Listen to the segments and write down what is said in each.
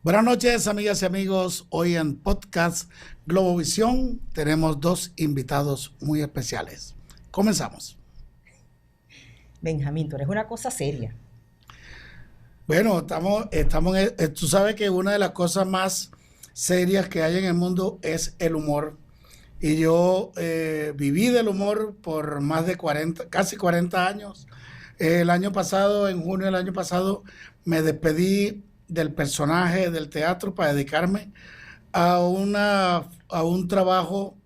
Buenas noches, amigas y amigos. Hoy en Podcast Globovisión tenemos dos invitados muy especiales. Comenzamos. Benjamín, tú eres una cosa seria. Bueno, tú sabes que una de las cosas más serias que hay en el mundo es el humor. Y yo viví del humor por más de 40, casi 40 años. El año pasado, en junio del año pasado, me despedí del personaje del teatro para dedicarme a un trabajo,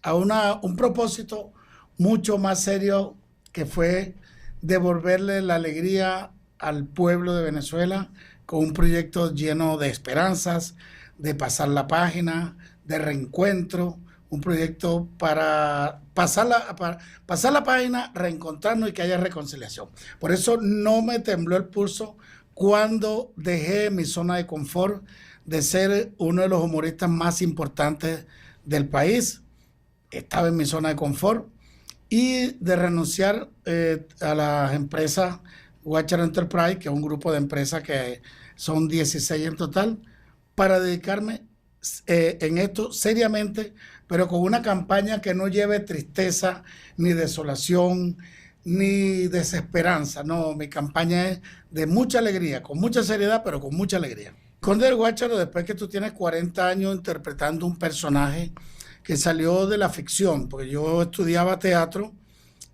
un propósito mucho más serio, que fue devolverle la alegría al pueblo de Venezuela con un proyecto lleno de esperanzas, de pasar la página, de reencuentro, un proyecto para pasar la página, reencontrarnos y que haya reconciliación. Por eso no me tembló el pulso cuando dejé mi zona de confort de ser uno de los humoristas más importantes del país. Estaba en mi zona de confort y de renunciar a las empresas Watcher Enterprise, que es un grupo de empresas que son 16 en total, para dedicarme en esto seriamente, pero con una campaña que no lleve tristeza, ni desolación, ni desesperanza. No, mi campaña es de mucha alegría, con mucha seriedad, pero con mucha alegría. Conde del Guácharo, después que tú tienes 40 años interpretando un personaje que salió de la ficción, porque yo estudiaba teatro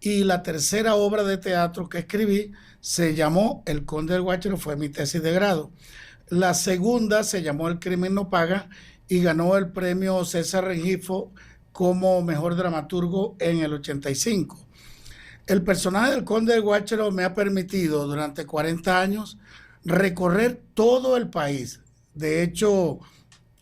y la tercera obra de teatro que escribí se llamó El Conde del Guácharo, fue mi tesis de grado. La segunda se llamó El Crimen no paga y ganó el premio César Rengifo como mejor dramaturgo en el 85. El personaje del Conde del Guácharo me ha permitido durante 40 años recorrer todo el país. De hecho,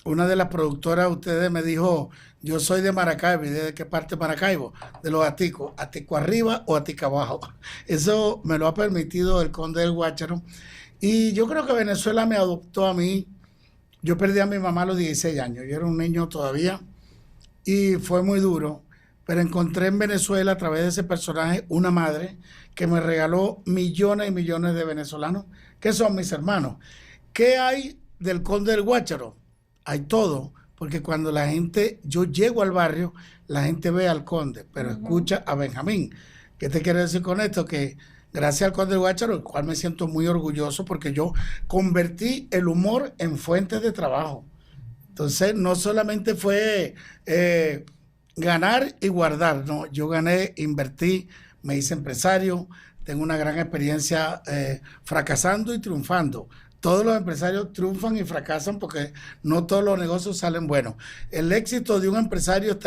una de las productoras de ustedes me dijo: yo soy de Maracaibo. ¿Y de qué parte de Maracaibo? De los Aticos. ¿Atico arriba o Atico abajo? Eso me lo ha permitido el Conde del Guácharo. Y yo creo que Venezuela me adoptó a mí. Yo perdí a mi mamá a los 16 años. Yo era un niño todavía y fue muy duro. Pero encontré en Venezuela, a través de ese personaje, una madre que me regaló millones y millones de venezolanos, que son mis hermanos. ¿Qué hay del Conde del Guácharo? Hay todo, porque cuando yo llego al barrio, la gente ve al Conde, pero escucha a Benjamín. ¿Qué te quiero decir con esto? Que gracias al Conde del Guácharo, el cual me siento muy orgulloso, porque yo convertí el humor en fuente de trabajo. Entonces, no solamente fue ganar y guardar, no, yo gané, invertí, me hice empresario, tengo una gran experiencia fracasando y triunfando. Todos los empresarios triunfan y fracasan porque no todos los negocios salen buenos. El éxito de un empresario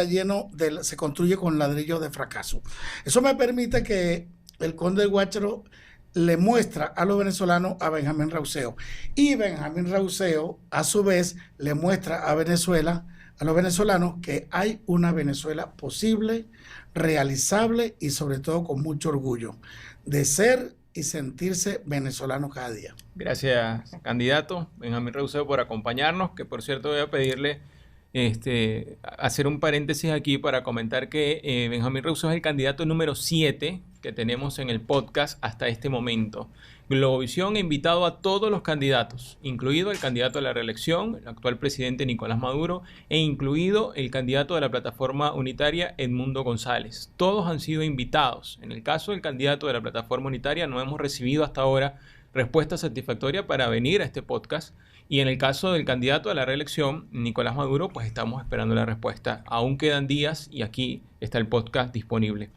se construye con ladrillos de fracaso. Eso me permite que el Conde del Guácharo le muestra a los venezolanos a Benjamín Rauseo. Y Benjamín Rauseo, a su vez, le muestra a Venezuela, a los venezolanos, que hay una Venezuela posible, realizable y sobre todo con mucho orgullo de ser y sentirse venezolano cada día. Gracias, candidato Benjamín Rauseo, por acompañarnos, que por cierto voy a pedirle hacer un paréntesis aquí para comentar que Benjamín Rauseo es el candidato número 7 que tenemos en el podcast hasta este momento. Globovisión ha invitado a todos los candidatos, incluido el candidato a la reelección, el actual presidente Nicolás Maduro, e incluido el candidato de la plataforma unitaria Edmundo González. Todos han sido invitados. En el caso del candidato de la plataforma unitaria no hemos recibido hasta ahora respuesta satisfactoria para venir a este podcast. Y en el caso del candidato a la reelección, Nicolás Maduro, pues estamos esperando la respuesta. Aún quedan días y aquí está el podcast disponible.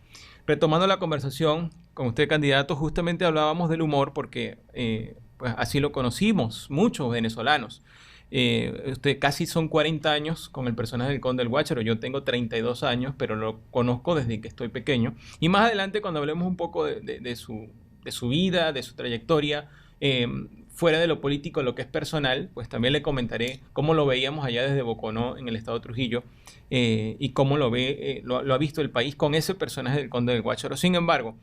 Retomando la conversación con usted, candidato, justamente hablábamos del humor porque pues así lo conocimos muchos venezolanos. Usted casi son 40 años con el personaje del Conde del Guácharo. Yo tengo 32 años, pero lo conozco desde que estoy pequeño. Y más adelante, cuando hablemos un poco de su vida, de su trayectoria, fuera de lo político, lo que es personal, pues también le comentaré cómo lo veíamos allá desde Boconó, en el estado de Trujillo, y cómo lo ha visto el país con ese personaje del Conde del Guácharo. Sin embargo,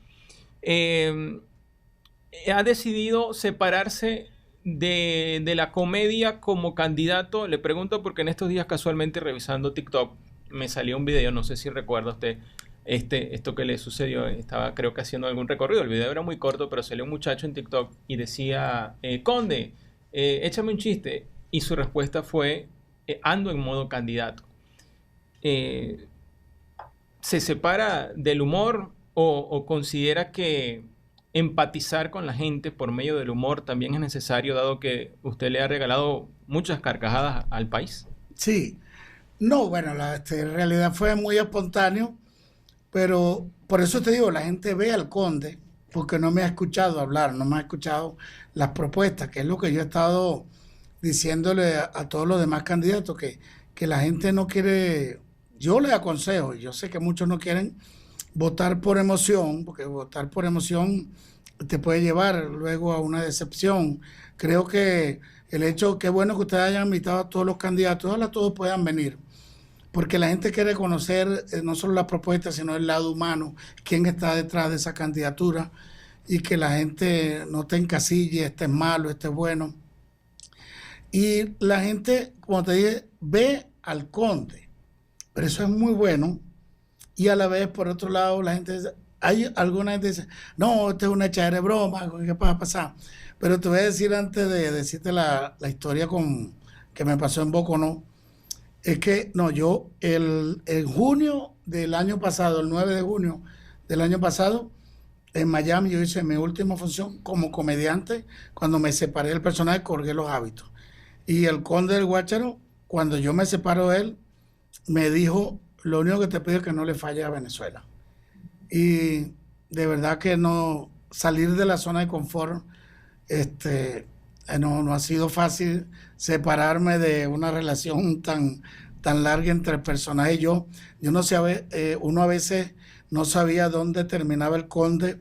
ha decidido separarse de la comedia como candidato. Le pregunto porque en estos días, casualmente revisando TikTok, me salió un video, no sé si recuerda usted esto que le sucedió. Estaba, creo que, haciendo algún recorrido. El video era muy corto, pero salió un muchacho en TikTok y decía: Conde, échame un chiste. y su respuesta fue, ando en modo candidato. ¿Se separa del humor o considera que empatizar con la gente por medio del humor también es necesario, dado que usted le ha regalado muchas carcajadas al país? Sí, no, bueno, en realidad fue muy espontáneo, pero por eso te digo, la gente ve al conde porque no me ha escuchado hablar, no me ha escuchado las propuestas, que es lo que yo he estado diciéndole a todos los demás candidatos, que la gente no quiere, yo les aconsejo, yo sé que muchos no quieren votar por emoción, porque votar por emoción te puede llevar luego a una decepción. Creo que el hecho, que bueno que ustedes hayan invitado a todos los candidatos, ojalá todos puedan venir, porque la gente quiere conocer no solo las propuestas, sino el lado humano, quién está detrás de esa candidatura, y que la gente no te encasille, este es malo, este es bueno. Y la gente, como te dije, ve al conde, pero eso es muy bueno. Y a la vez, por otro lado, la gente dice, hay alguna gente dice, no, esto es una echadera de broma, ¿qué va a pasar? Pero te voy a decir antes de decirte la historia que me pasó en Boconó, es que no, yo en junio del año pasado, el 9 de junio del año pasado, en Miami yo hice mi última función como comediante. Cuando me separé del personaje, colgué los hábitos. Y el conde del Guácharo, cuando yo me separo de él, me dijo, lo único que te pido es que no le falle a Venezuela. Y de verdad que no, salir de la zona de confort, no ha sido fácil separarme de una relación tan larga entre el personaje y yo. Yo no sé, uno a veces no sabía dónde terminaba el conde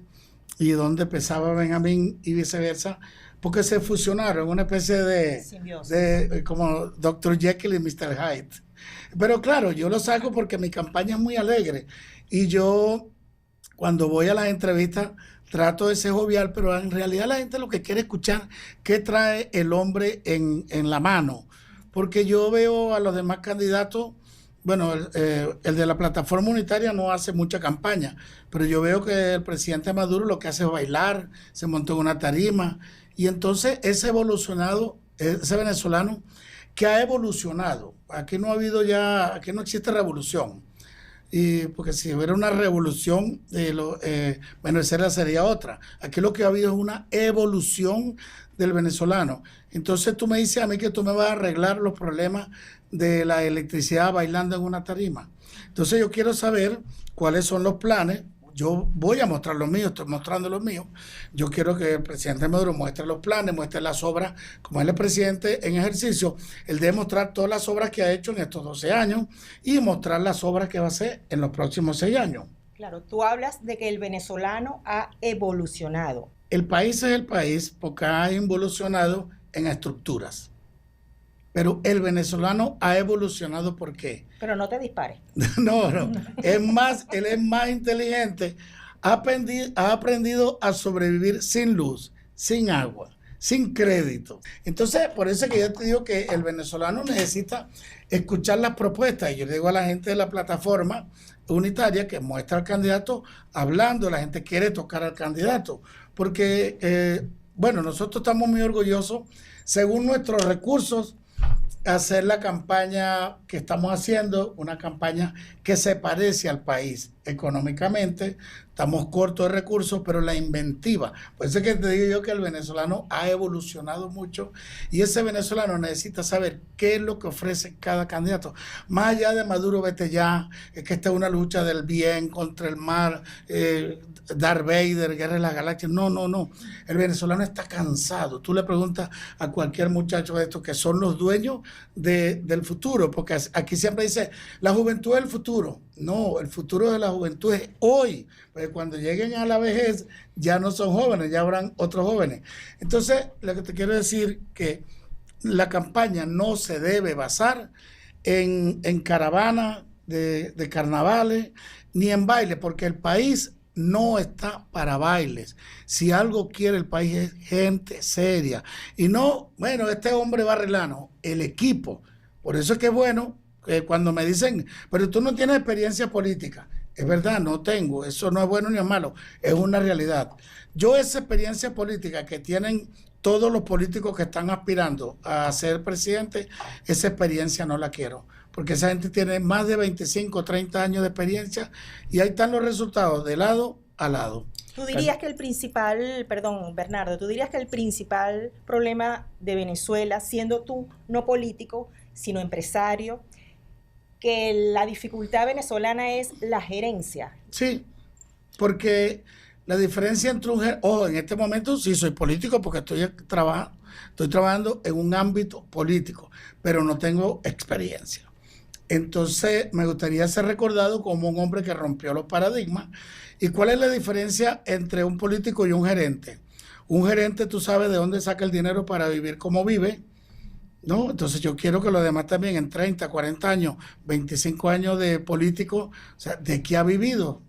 y dónde empezaba Benjamín y viceversa, porque se fusionaron, una especie de como Dr. Jekyll y Mr. Hyde. Pero claro, yo lo saco porque mi campaña es muy alegre y yo cuando voy a las entrevistas trato de ser jovial, pero en realidad la gente lo que quiere escuchar qué trae el hombre en la mano, porque yo veo a los demás candidatos, bueno, el de la plataforma unitaria no hace mucha campaña, pero yo veo que el presidente Maduro lo que hace es bailar, se montó en una tarima, y entonces ese venezolano que ha evolucionado, aquí no ha habido ya, aquí no existe revolución, y porque si hubiera una revolución, Venezuela sería otra. Aquí lo que ha habido es una evolución del venezolano. Entonces tú me dices a mí que tú me vas a arreglar los problemas de la electricidad bailando en una tarima. Entonces yo quiero saber cuáles son los planes. Yo voy a mostrar los míos, estoy mostrando los míos. Yo quiero que el presidente Maduro muestre los planes, muestre las obras, como él es presidente en ejercicio, él debe mostrar todas las obras que ha hecho en estos 12 años y mostrar las obras que va a hacer en los próximos 6 años. Claro, tú hablas de que el venezolano ha evolucionado. El país es el país porque ha evolucionado en estructuras. Pero el venezolano ha evolucionado, ¿por qué? Pero no te dispares. No, él es más inteligente, ha aprendido a sobrevivir sin luz, sin agua, sin crédito. Entonces, por eso es que yo te digo que el venezolano necesita escuchar las propuestas. Y yo le digo a la gente de la plataforma unitaria que muestra al candidato hablando, la gente quiere tocar al candidato, porque, bueno, nosotros estamos muy orgullosos, según nuestros recursos, hacer la campaña que estamos haciendo, una campaña que se parece al país económicamente. Estamos cortos de recursos, pero la inventiva. Por eso es que te digo yo que el venezolano ha evolucionado mucho y ese venezolano necesita saber qué es lo que ofrece cada candidato. Más allá de Maduro, vete ya, es que esta es una lucha del bien contra el mal, Darth Vader, Guerra de las Galaxias. No. El venezolano está cansado. Tú le preguntas a cualquier muchacho de estos que son los dueños del futuro, porque aquí siempre dice, la juventud es el futuro. No, el futuro de la juventud es hoy, porque cuando lleguen a la vejez ya no son jóvenes, ya habrán otros jóvenes. Entonces, lo que te quiero decir que la campaña no se debe basar en caravana de carnavales ni en baile, porque el país no está para bailes. Si algo quiere el país es gente seria. Y no, bueno, este hombre va a arreglar, no, el equipo. Por eso es que es bueno cuando me dicen, pero tú no tienes experiencia política. Es verdad, no tengo. Eso no es bueno ni es malo. Es una realidad. Yo esa experiencia política que tienen todos los políticos que están aspirando a ser presidente, esa experiencia no la quiero, porque esa gente tiene más de 25, 30 años de experiencia y ahí están los resultados de lado a lado. Tú dirías que el principal, perdón, Bernardo, tú dirías que el principal problema de Venezuela, siendo tú no político, sino empresario, que la dificultad venezolana es la gerencia. Sí, porque la diferencia entre en este momento sí soy político porque estoy trabajando en un ámbito político, pero no tengo experiencia. Entonces me gustaría ser recordado como un hombre que rompió los paradigmas. ¿Y cuál es la diferencia entre un político y un gerente? Un gerente, tú sabes de dónde saca el dinero para vivir como vive, ¿no? Entonces yo quiero que los demás también en 30, 40 años, 25 años de político, o sea, ¿de qué ha vivido?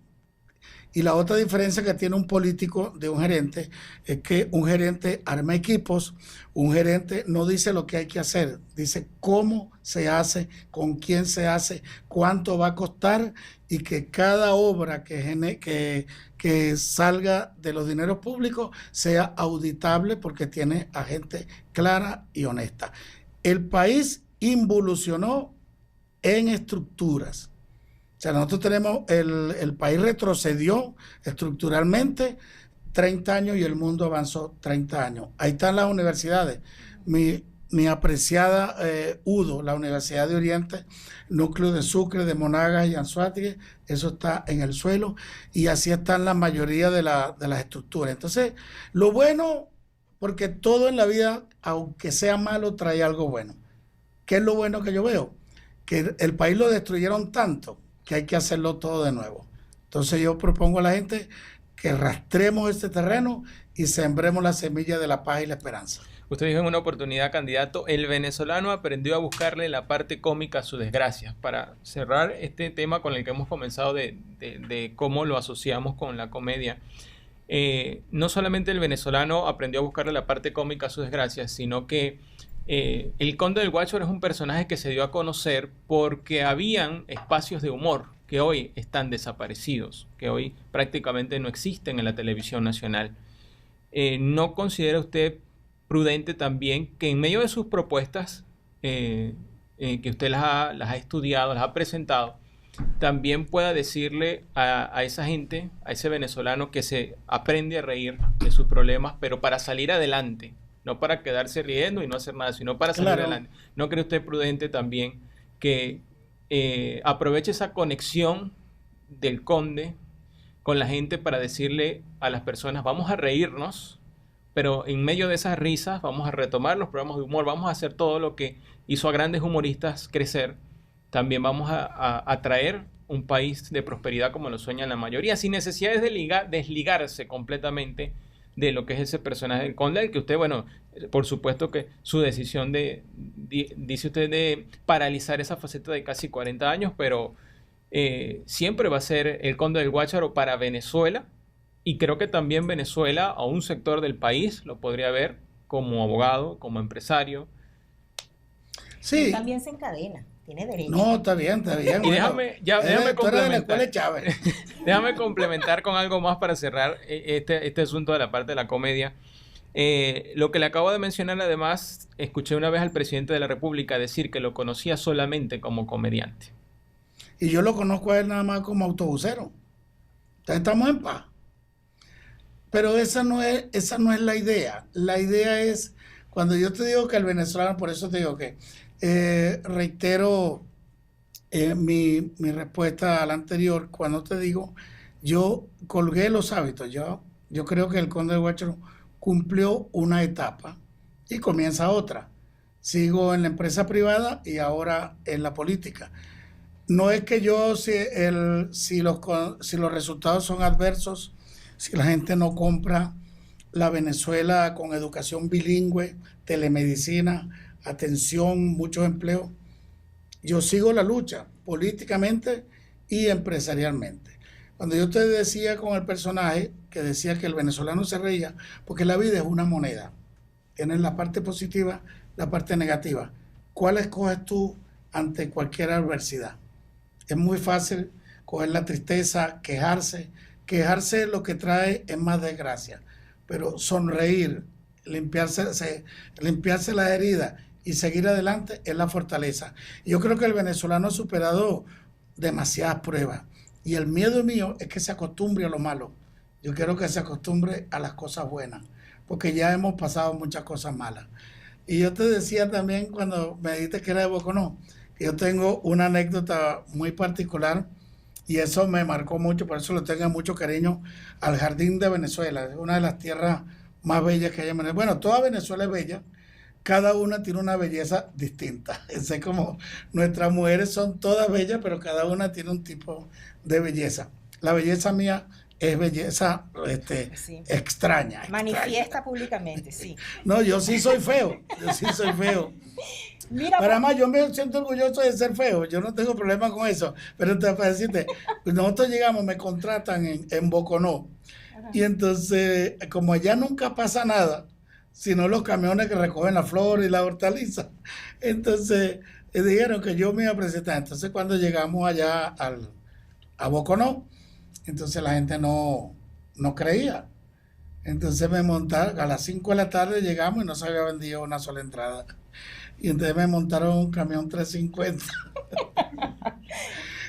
Y la otra diferencia que tiene un político de un gerente es que un gerente arma equipos, un gerente no dice lo que hay que hacer, dice cómo se hace, con quién se hace, cuánto va a costar y que cada obra que salga de los dineros públicos sea auditable porque tiene a gente clara y honesta. El país involucionó en estructuras. O sea, nosotros tenemos, el país retrocedió estructuralmente 30 años y el mundo avanzó 30 años. Ahí están las universidades. Mi apreciada UDO, la Universidad de Oriente, núcleo de Sucre, de Monagas y Anzoátegui, eso está en el suelo y así están la mayoría de las estructuras. Entonces, lo bueno, porque todo en la vida, aunque sea malo, trae algo bueno. ¿Qué es lo bueno que yo veo? Que el país lo destruyeron tanto que hay que hacerlo todo de nuevo. Entonces yo propongo a la gente que rastremos este terreno y sembremos la semilla de la paz y la esperanza. Usted dijo en una oportunidad, candidato, el venezolano aprendió a buscarle la parte cómica a su desgracia. Para cerrar este tema con el que hemos comenzado de cómo lo asociamos con la comedia, no solamente el venezolano aprendió a buscarle la parte cómica a su desgracia, sino que el Conde del Guácharo es un personaje que se dio a conocer porque habían espacios de humor que hoy están desaparecidos, que hoy prácticamente no existen en la televisión nacional. ¿No considera usted prudente también que en medio de sus propuestas, que usted las ha estudiado, las ha presentado, también pueda decirle a esa gente, a ese venezolano que se aprende a reír de sus problemas, pero para salir adelante? No para quedarse riendo y no hacer nada, sino para salir adelante. ¿No cree usted prudente también que aproveche esa conexión del Conde con la gente para decirle a las personas, vamos a reírnos, pero en medio de esas risas vamos a retomar los programas de humor, vamos a hacer todo lo que hizo a grandes humoristas crecer, también vamos a traer un país de prosperidad como lo sueñan la mayoría, sin necesidad de desligarse completamente de lo que es ese personaje del Conde, que usted, bueno, por supuesto que su decisión dice usted, de paralizar esa faceta de casi 40 años, pero siempre va a ser el Conde del Guácharo para Venezuela, y creo que también Venezuela o un sector del país lo podría ver como abogado, como empresario. Sí. Él también se encadena. Tiene derecho. No, está bien. Y déjame complementar. Déjame complementar con algo más para cerrar este asunto de la parte de la comedia. Lo que le acabo de mencionar, además, escuché una vez al presidente de la República decir que lo conocía solamente como comediante. Y yo lo conozco a él nada más como autobusero. Entonces estamos en paz. Pero esa no es la idea. La idea es, cuando yo te digo que el venezolano, por eso te digo que reitero mi respuesta a la anterior, cuando te digo, yo colgué los hábitos, yo creo que el Conde del Guácharo cumplió una etapa y comienza otra. Sigo en la empresa privada y ahora en la política. No es que yo, si los resultados son adversos, si la gente no compra la Venezuela con educación bilingüe, telemedicina, atención, muchos empleos, yo sigo la lucha políticamente y empresarialmente. Cuando yo te decía con el personaje que decía que el venezolano se reía, porque la vida es una moneda, tienes la parte positiva, la parte negativa. ¿Cuál escoges tú ante cualquier adversidad? Es muy fácil coger la tristeza, quejarse lo que trae es más desgracia, pero sonreír limpiarse las heridas y seguir adelante es la fortaleza. Yo creo que el venezolano ha superado demasiadas pruebas y el miedo mío es que se acostumbre a lo malo. Yo quiero que se acostumbre a las cosas buenas, porque ya hemos pasado muchas cosas malas. Y yo te decía también cuando me dijiste que era de Boconó, que yo tengo una anécdota muy particular y eso me marcó mucho, por eso le tengo mucho cariño al Jardín de Venezuela. Es una de las tierras más bellas que hay en Venezuela. Bueno, toda Venezuela es bella, cada una tiene una belleza distinta. Es como nuestras mujeres son todas bellas, pero cada una tiene un tipo de belleza. La belleza mía es belleza Sí. extraña. Manifiesta públicamente, sí. No, yo sí soy feo, yo sí soy feo. Mira, Pero además yo me siento orgulloso de ser feo, yo no tengo problema con eso. Pero para decirte, nosotros llegamos, me contratan en Boconó. Ajá. Y entonces, como allá nunca pasa nada, sino los camiones que recogen la flor y la hortaliza, entonces dijeron que yo me iba a presentar. Entonces cuando llegamos allá a Boconó, entonces la gente no creía. Entonces me montaron, a las 5 de la tarde llegamos y no se había vendido una sola entrada. Y entonces me montaron un camión 350.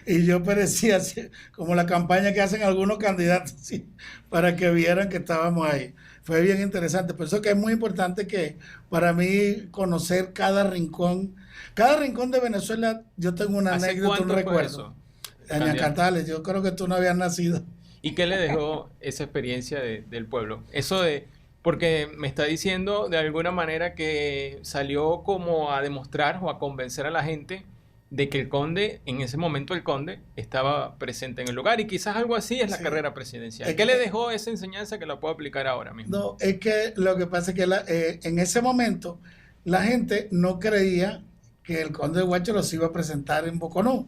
Y yo parecía así, como la campaña que hacen algunos candidatos, ¿sí? Para que vieran que estábamos ahí. Fue bien interesante. Por eso que es muy importante que para mí conocer cada rincón de Venezuela. Yo tengo una ¿Hace anécdota, un cuánto fue recuerdo. eso, En candidato? Acatales, yo creo que tú no habías nacido. ¿Y qué le dejó esa experiencia del pueblo? Eso de, porque me está diciendo de alguna manera que salió como a demostrar o a convencer a la gente de que el conde, en ese momento el conde, estaba presente en el lugar y quizás algo así es la Sí. carrera presidencial. Es ¿Qué le que- dejó esa enseñanza que la puedo aplicar ahora mismo? No, es que lo que pasa es que en ese momento la gente no creía que el conde de Guácharo se iba a presentar en Boconó,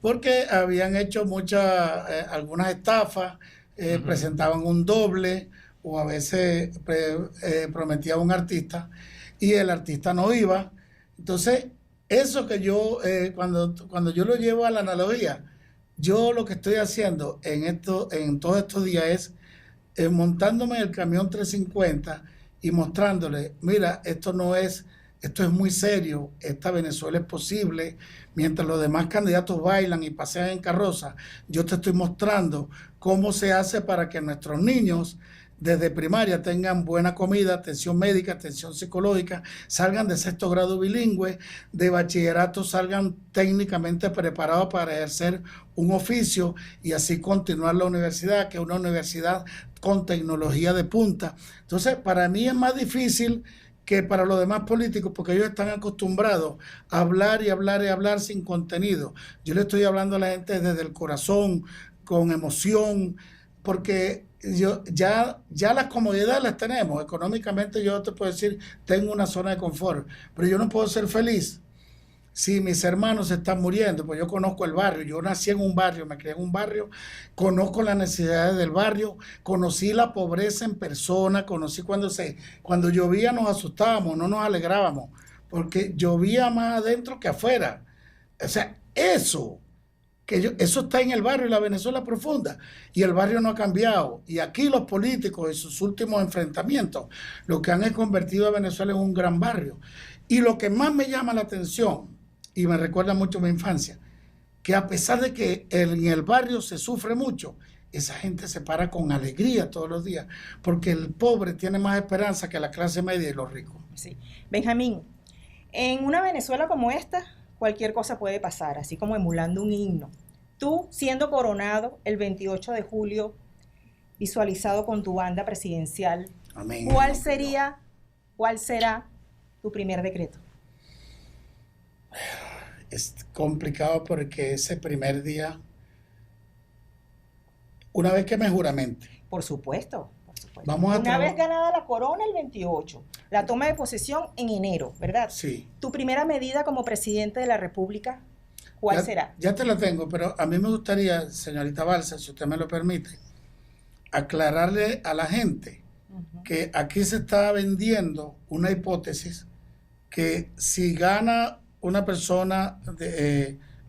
porque habían hecho algunas estafas, Ujú. presentaban un doble o a veces prometían un artista y el artista no iba. Entonces, eso que cuando yo lo llevo a la analogía, yo lo que estoy haciendo en todos estos días es montándome en el camión 350 y mostrándole, mira, esto es muy serio, esta Venezuela es posible, mientras los demás candidatos bailan y pasean en carroza, yo te estoy mostrando cómo se hace para que nuestros niños desde primaria tengan buena comida, atención médica, atención psicológica, salgan de sexto grado bilingüe, de bachillerato salgan técnicamente preparados para ejercer un oficio y así continuar la universidad, que es una universidad con tecnología de punta. Entonces, para mí es más difícil que para los demás políticos, porque ellos están acostumbrados a hablar y hablar y hablar sin contenido. Yo le estoy hablando a la gente desde el corazón, con emoción, porque ya las comodidades las tenemos. Económicamente yo te puedo decir, tengo una zona de confort, pero yo no puedo ser feliz si mis hermanos se están muriendo, pues yo conozco el barrio, yo nací en un barrio, me crié en un barrio, conozco las necesidades del barrio, conocí la pobreza en persona, conocí cuando llovía nos asustábamos, no nos alegrábamos, porque llovía más adentro que afuera. O sea, eso está en el barrio y la Venezuela profunda, y el barrio no ha cambiado. Y aquí los políticos y sus últimos enfrentamientos, lo que han es convertido a Venezuela en un gran barrio. Y lo que más me llama la atención, y me recuerda mucho mi infancia, que a pesar de que en el barrio se sufre mucho, esa gente se para con alegría todos los días, porque el pobre tiene más esperanza que la clase media y los ricos. Sí. Benjamín, en una Venezuela como esta, cualquier cosa puede pasar, así como emulando un himno. Tú, siendo coronado el 28 de julio, visualizado con tu banda presidencial, Amén. ¿cuál será tu primer decreto? Es complicado porque ese primer día, una vez que me juramente, Por supuesto, por supuesto. Vamos a Una vez trabajar. ganada la corona el 28, la toma de posesión en enero, ¿verdad? Sí. Tu primera medida como presidente de la República, ¿cuál será? Ya te la tengo, pero a mí me gustaría, señorita Balsa, si usted me lo permite, aclararle a la gente Ujú. que aquí se está vendiendo una hipótesis que si gana una persona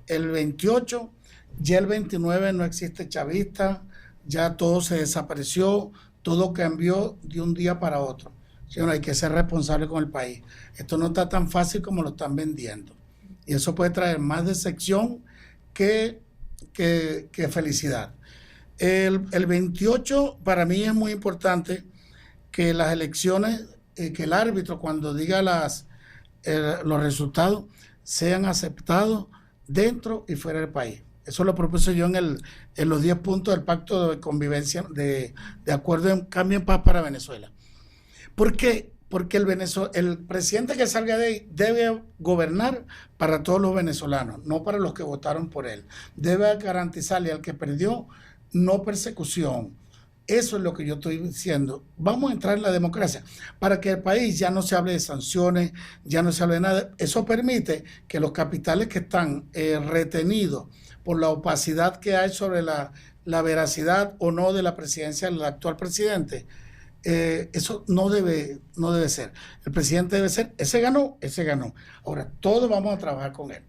el 28, ya el 29 no existe chavista, ya todo se desapareció, todo cambió de un día para otro. Señor, hay que ser responsable con el país. Esto no está tan fácil como lo están vendiendo. Y eso puede traer más decepción que felicidad. El 28 para mí es muy importante que las elecciones, que el árbitro cuando diga los resultados sean aceptados dentro y fuera del país. Eso lo propuse yo en los 10 puntos del pacto de convivencia, de acuerdo en cambio en paz para Venezuela. ¿Por qué? Porque el presidente que salga de ahí debe gobernar para todos los venezolanos, no para los que votaron por él. Debe garantizarle al que perdió no persecución. Eso es lo que yo estoy diciendo. Vamos a entrar en la democracia para que el país ya no se hable de sanciones, ya no se hable de nada. Eso permite que los capitales que están retenidos por la opacidad que hay sobre la veracidad o no de la presidencia del actual presidente, eso no debe ser. El presidente debe ser, ese ganó. Ahora, todos vamos a trabajar con él.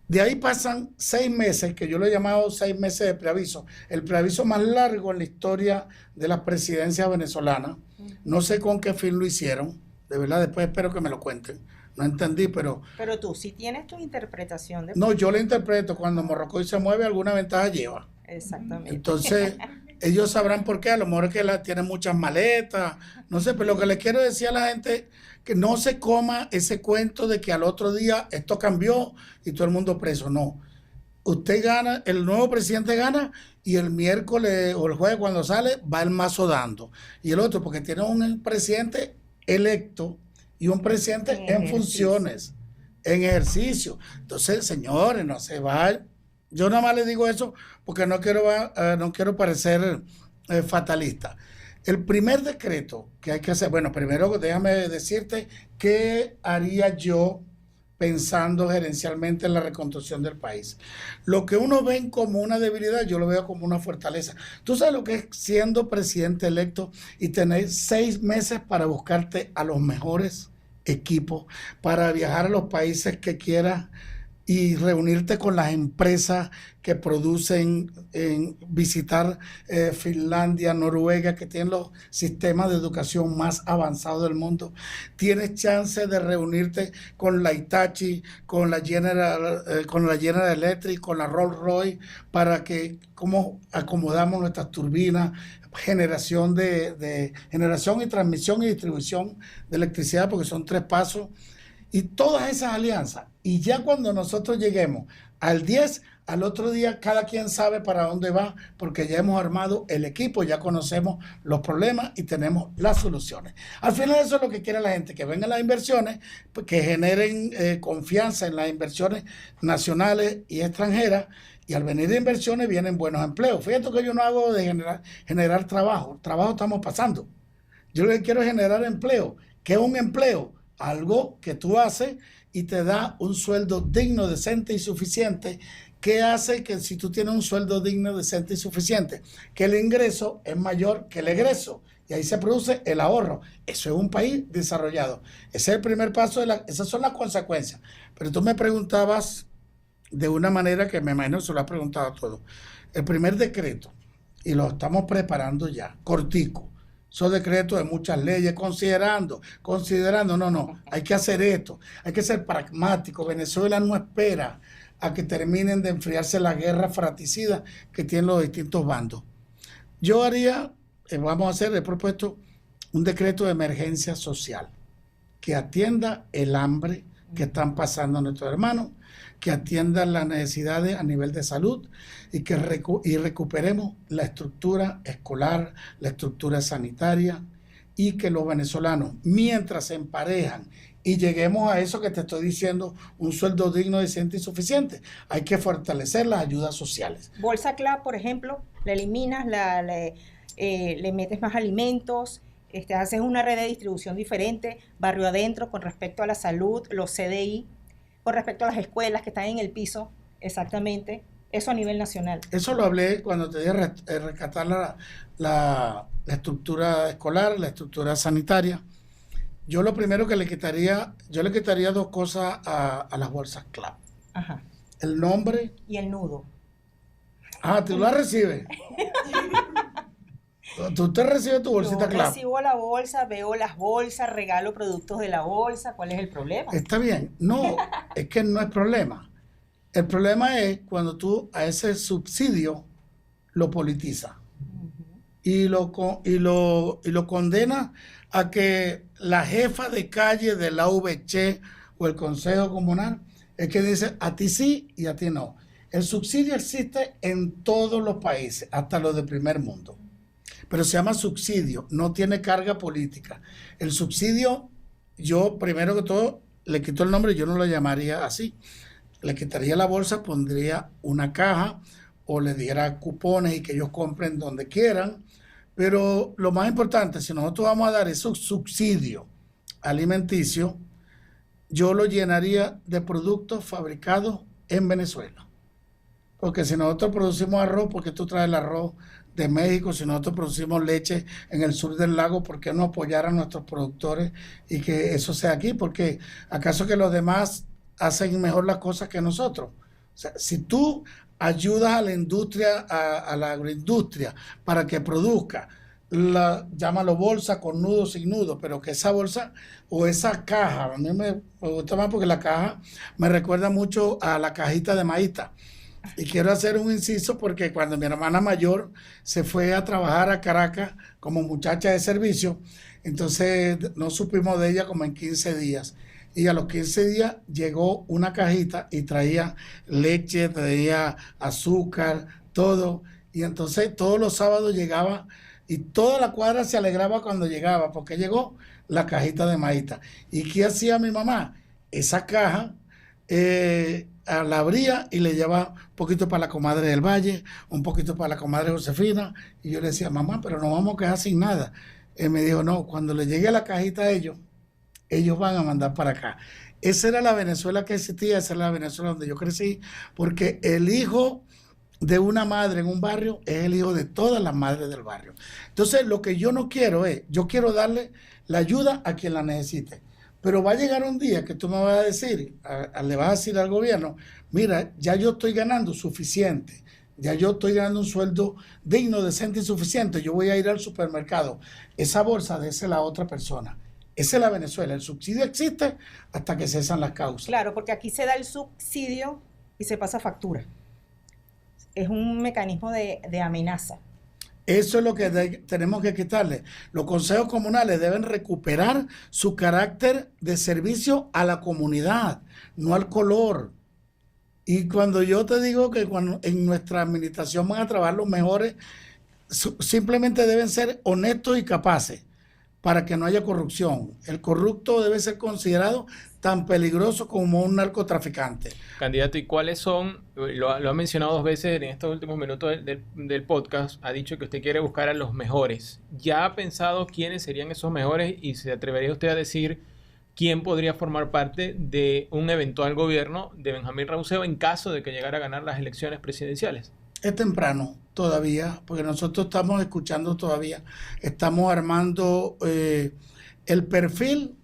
De ahí pasan 6 meses, que yo lo he llamado 6 meses de preaviso, el preaviso más largo en la historia de las presidencias venezolanas. No sé con qué fin lo hicieron, de verdad, después espero que me lo cuenten. No entendí, pero... Pero tú sí tienes tu interpretación de... No, yo la interpreto, cuando Morrocoy se mueve, alguna ventaja lleva. Exactamente. Entonces, ellos sabrán por qué, a lo mejor es que tienen muchas maletas, no sé, pero lo que les quiero decir a la gente, que no se coma ese cuento de que al otro día esto cambió y todo el mundo preso, no. Usted gana, el nuevo presidente gana y el miércoles o el jueves cuando sale va el mazo dando. Y el otro, porque tiene un presidente electo y un presidente en funciones, en ejercicio. Entonces, señores, no se va. Yo nada más les digo eso porque no quiero parecer fatalista. El primer decreto que hay que hacer, bueno, primero déjame decirte qué haría yo pensando gerencialmente en la reconstrucción del país. Lo que uno ve como una debilidad, yo lo veo como una fortaleza. Tú sabes lo que es siendo presidente electo y tener 6 meses para buscarte a los mejores equipos, para viajar a los países que quieras y reunirte con las empresas que producen, visitar Finlandia, Noruega, que tienen los sistemas de educación más avanzados del mundo. Tienes chance de reunirte con la Hitachi, con la General Electric, con la Rolls Royce, para que cómo acomodamos nuestras turbinas, generación y transmisión y distribución de electricidad, porque son 3 pasos. Y todas esas alianzas. Y ya cuando nosotros lleguemos al 10, al otro día cada quien sabe para dónde va, porque ya hemos armado el equipo, ya conocemos los problemas y tenemos las soluciones. Al final eso es lo que quiere la gente, que vengan las inversiones, que generen confianza en las inversiones nacionales y extranjeras, y al venir de inversiones vienen buenos empleos. Fíjate que yo no hago de generar trabajo estamos pasando. Yo lo que quiero es generar empleo. ¿Qué es un empleo? Algo que tú haces y te da un sueldo digno, decente y suficiente. ¿Qué hace que si tú tienes un sueldo digno, decente y suficiente? Que el ingreso es mayor que el egreso. Y ahí se produce el ahorro. Eso es un país desarrollado. Ese es el primer paso, esas son las consecuencias. Pero tú me preguntabas de una manera que me imagino que se lo has preguntado a todos. El primer decreto, y lo estamos preparando ya, cortico. Esos decretos de muchas leyes, considerando, no, hay que hacer esto, hay que ser pragmático. Venezuela no espera a que terminen de enfriarse la guerra fratricida que tienen los distintos bandos. Yo he propuesto un decreto de emergencia social que atienda el hambre que están pasando nuestros hermanos, que atiendan las necesidades a nivel de salud y que recuperemos la estructura escolar, la estructura sanitaria, y que los venezolanos, mientras se emparejan y lleguemos a eso que te estoy diciendo, un sueldo digno, decente y suficiente, hay que fortalecer las ayudas sociales. Bolsa CLAP, por ejemplo, la eliminas, le metes más alimentos, haces una red de distribución diferente, barrio adentro con respecto a la salud, los CDI, con respecto a las escuelas que están en el piso, exactamente, eso a nivel nacional. Eso lo hablé cuando te dije rescatar la estructura escolar, la estructura sanitaria. Yo lo primero que le quitaría 2 cosas a las bolsas CLAP. Ajá. El nombre. Y el nudo. Ah, ¿tú la recibes? Tú te recibes tu bolsita Yo claro. recibo la bolsa, veo las bolsas, regalo productos de la bolsa. ¿Cuál es el problema? Está bien. No, es que no es problema. El problema es cuando tú a ese subsidio lo politizas y lo condena a que la jefa de calle de la VC o el Consejo Comunal es que dice a ti sí y a ti no. El subsidio existe en todos los países, hasta los de primer mundo. Pero se llama subsidio, no tiene carga política. El subsidio, yo primero que todo le quito el nombre, yo no lo llamaría así. Le quitaría la bolsa, pondría una caja o le diera cupones y que ellos compren donde quieran. Pero lo más importante, si nosotros vamos a dar ese subsidio alimenticio, yo lo llenaría de productos fabricados en Venezuela. Porque si nosotros producimos arroz, ¿por qué tú traes el arroz de México? Si nosotros producimos leche en el sur del lago, ¿por qué no apoyar a nuestros productores y que eso sea aquí? Porque ¿acaso que los demás hacen mejor las cosas que nosotros? O sea, si tú ayudas a la industria, a la agroindustria, para que produzca, llámalo bolsa con nudo, sin nudo, pero que esa bolsa o esa caja, a mí me gusta más porque la caja me recuerda mucho a la cajita de Maíta. Y quiero hacer un inciso porque cuando mi hermana mayor se fue a trabajar a Caracas como muchacha de servicio, entonces no supimos de ella como en 15 días. Y a los 15 días llegó una cajita y traía leche, traía azúcar, todo. Y entonces todos los sábados llegaba y toda la cuadra se alegraba cuando llegaba porque llegó la cajita de Maíta. ¿Y qué hacía mi mamá? Esa caja la abría y le llevaba un poquito para la comadre del Valle, un poquito para la comadre Josefina, y yo le decía, mamá, pero no vamos a quedar sin nada. Él me dijo, no, cuando le llegue la cajita a ellos van a mandar para acá. Esa era la Venezuela que existía, esa era la Venezuela donde yo crecí, porque el hijo de una madre en un barrio es el hijo de todas las madres del barrio. Entonces, lo que yo no quiero es, yo quiero darle la ayuda a quien la necesite. Pero va a llegar un día que tú me vas a decir, le vas a decir al gobierno, mira, ya yo estoy ganando suficiente, ya yo estoy ganando un sueldo digno, decente y suficiente, yo voy a ir al supermercado, esa bolsa désela a otra persona. Esa es la Venezuela, el subsidio existe hasta que cesan las causas. Claro, porque aquí se da el subsidio y se pasa factura. Es un mecanismo de amenaza. Eso es lo que tenemos que quitarle. Los consejos comunales deben recuperar su carácter de servicio a la comunidad, no al color. Y cuando yo te digo que cuando en nuestra administración van a trabajar los mejores, simplemente deben ser honestos y capaces para que no haya corrupción. El corrupto debe ser considerado tan peligroso como un narcotraficante. Candidato, ¿y cuáles son? Lo ha mencionado 2 veces en estos últimos minutos del podcast. Ha dicho que usted quiere buscar a los mejores. ¿Ya ha pensado quiénes serían esos mejores? ¿Y se atrevería usted a decir quién podría formar parte de un eventual gobierno de Benjamín Rauseo en caso de que llegara a ganar las elecciones presidenciales? Es temprano todavía, porque nosotros estamos escuchando todavía, estamos armando el perfil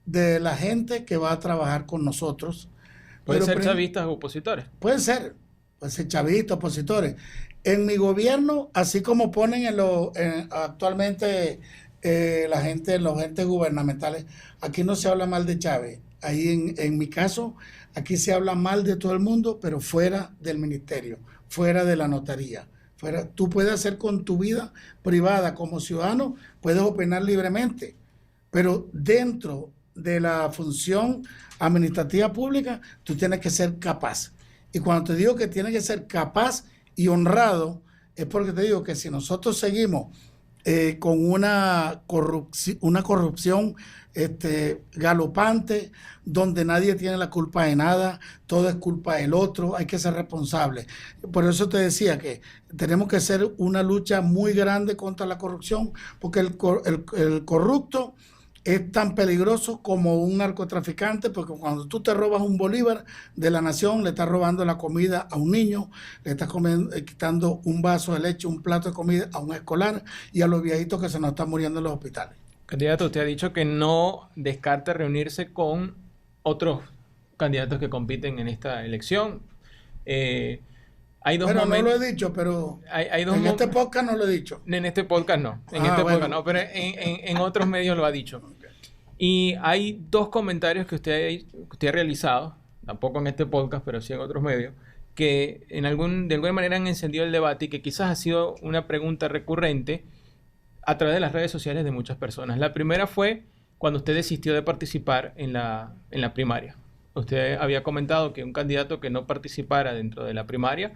de la gente que va a trabajar con nosotros. ¿Pueden ser chavistas o opositores? Pueden ser chavistas, opositores. En mi gobierno, así como ponen actualmente la gente, los entes gubernamentales, aquí no se habla mal de Chávez. Ahí en mi caso, aquí se habla mal de todo el mundo, pero fuera del ministerio, fuera de la notaría. Tú puedes hacer con tu vida privada como ciudadano, puedes opinar libremente, pero dentro de la función administrativa pública, tú tienes que ser capaz. Y cuando te digo que tienes que ser capaz y honrado, es porque te digo que si nosotros seguimos con una corrupción galopante, donde nadie tiene la culpa de nada, todo es culpa del otro, hay que ser responsable. Por eso te decía que tenemos que hacer una lucha muy grande contra la corrupción, porque el corrupto es tan peligroso como un narcotraficante, porque cuando tú te robas un bolívar de la nación, le estás robando la comida a un niño, le estás quitando un vaso de leche, un plato de comida a un escolar y a los viejitos que se nos están muriendo en los hospitales. Candidato, usted ha dicho que no descarta reunirse con otros candidatos que compiten en esta elección. Hay dos Bueno, no momentos. lo he dicho, pero Hay dos en este momentos. podcast no lo he dicho. En este podcast no. En Ah, este bueno. podcast no, pero en otros medios lo ha dicho. Y hay dos comentarios que usted ha realizado, tampoco en este podcast, pero sí en otros medios, que de alguna manera han encendido el debate y que quizás ha sido una pregunta recurrente a través de las redes sociales de muchas personas. La primera fue cuando usted desistió de participar en la primaria. Usted había comentado que un candidato que no participara dentro de la primaria